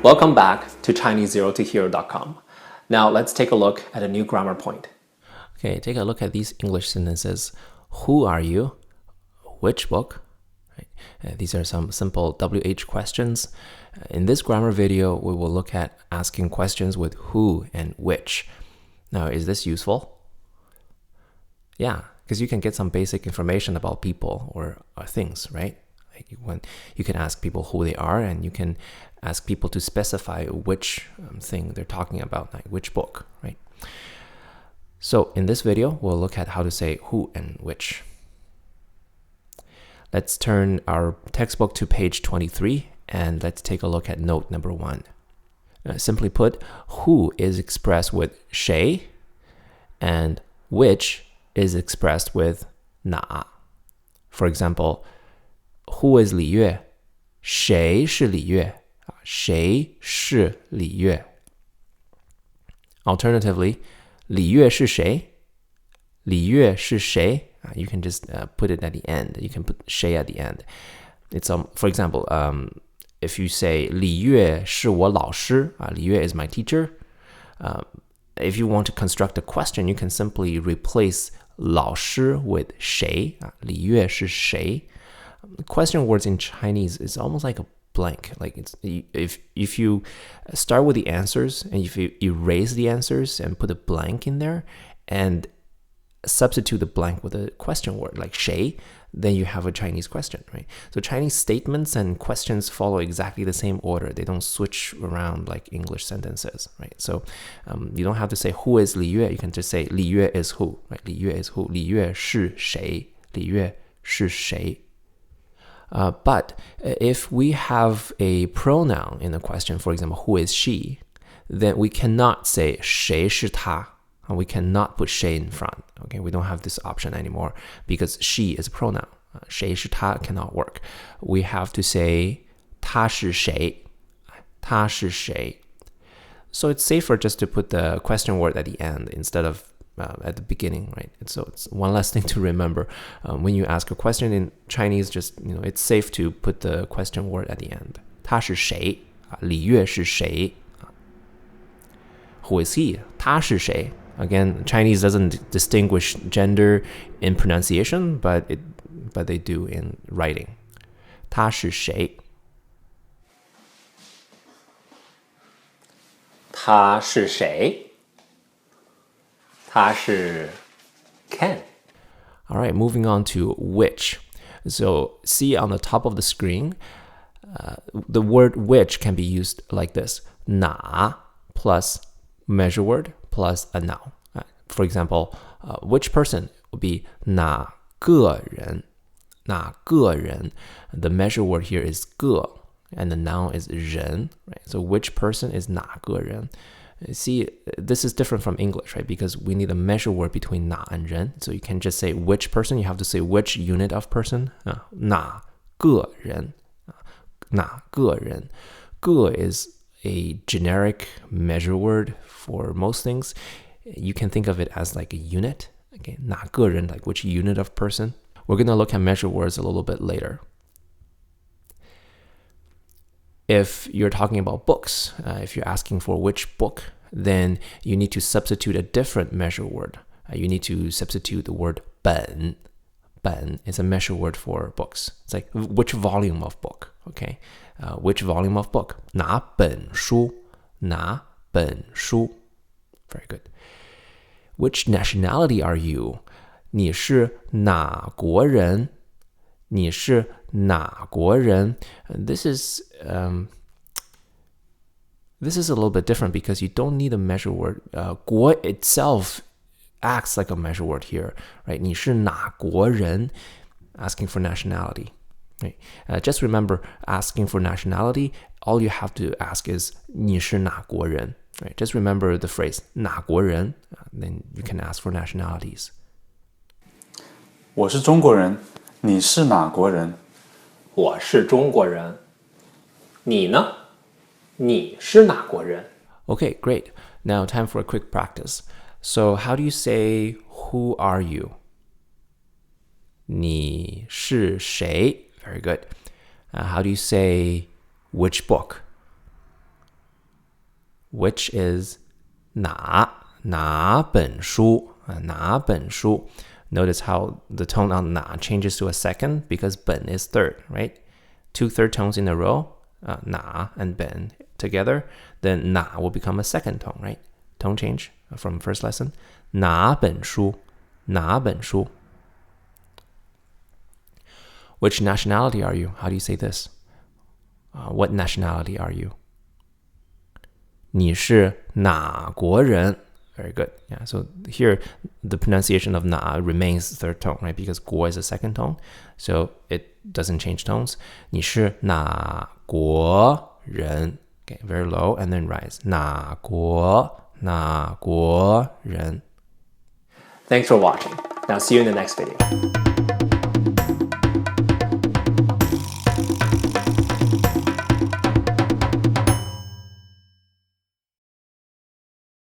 Welcome back to ChineseZeroToHero.com. Now let's take a look at a new grammar point. Okay, take a look at these English sentences. Who are you? Which book? These are some simple WH questions. In this grammar video, we will look at asking questions with who and which. Now, is this useful? Yeah, because you can get some basic information about people or things, right? When you can ask people who they are, and you can ask people to specify which thing they're talking about, like which book, right? So in this video, we'll look at how to say who and which. Let's turn our textbook to page 23, and let's take a look at note number 1. Simply put, who is expressed with 谁, and which is expressed with 哪. For example, who is 李月? 谁是李月? 谁是李月? Alternatively, 李月是谁? 李月是谁? You can just put it at the end. You can put 谁 at the end. It's for example, if you say 李月是我老师, 李月 is my teacher. If you want to construct a question, you can simply replace 老师 with 谁. 李月是谁? Question words in Chinese is almost like a blank. Like if you start with the answers and if you erase the answers and put a blank in there and substitute the blank with a question word like 谁, then you have a Chinese question, right? So Chinese statements and questions follow exactly the same order. They don't switch around like English sentences, right? So you don't have to say who is 李月. You can just say 李月 is who, right? 李月 is who. 李月是谁? 李月是谁? But if we have a pronoun in the question, for example, who is she, then we cannot say 谁是她. We cannot put 谁 in front. Okay, we don't have this option anymore because she is a pronoun. 谁是她 cannot work. We have to say 她是谁. 她是谁. So it's safer just to put the question word at the end instead of at the beginning, right? So it's one less thing to remember. When you ask a question in Chinese, just it's safe to put the question word at the end. 他是谁? 李月是谁? Who is he? 他是谁? Again, Chinese doesn't distinguish gender in pronunciation, but they do in writing. 他是谁? 他是谁? 他是 Ken. All right, moving on to which. So see on the top of the screen, the word which can be used like this. 哪 plus measure word plus a noun. For example, which person would be 哪个人? 哪个人? The measure word here is 个, and the noun is 人. Right? So which person is 哪个人? See, this is different from English, right? Because we need a measure word between 哪 and 人. So you can't just say which person, you have to say which unit of person. 哪个人? 哪个人? 个 is a generic measure word for most things. You can think of it as like a unit. Okay, 哪个人, like which unit of person. We're going to look at measure words a little bit later. If you're talking about books, if you're asking for which book, then you need to substitute a different measure word. You need to substitute the word 本. 本 is a measure word for books. It's like which volume of book, okay? Which volume of book? 哪本书? 哪本书? Very good. Which nationality are you? 你是哪国人? 你是哪国人? This is a little bit different because you don't need a measure word. 国 itself acts like a measure word here, right? 你是哪国人? Asking for nationality. Right? Just remember, asking for nationality, all you have to ask is 你是哪国人? Right? Just remember the phrase 哪国人, then you can ask for nationalities. 我是中国人，你是哪国人？我是中国人。你呢？你是哪国人？ Okay, great. Now time for a quick practice. So how do you say who are you? 你是谁? Very good. How do you say which book? which is 哪本书哪本书 Notice how the tone on 哪 changes to a second because 本 is third, right? 2 third tones in a row, 哪 and 本 together, then 哪 will become a second tone, right? Tone change from first lesson. 哪本书哪本书 Which nationality are you? How do you say this? What nationality are you? 你是哪国人 Very good. Yeah. So here, the pronunciation of 哪 remains third tone, right? Because 国 is a second tone, so it doesn't change tones. 你是哪国人 Okay, very low and then rise. 哪国人 Thanks for watching. Now see you in the next video.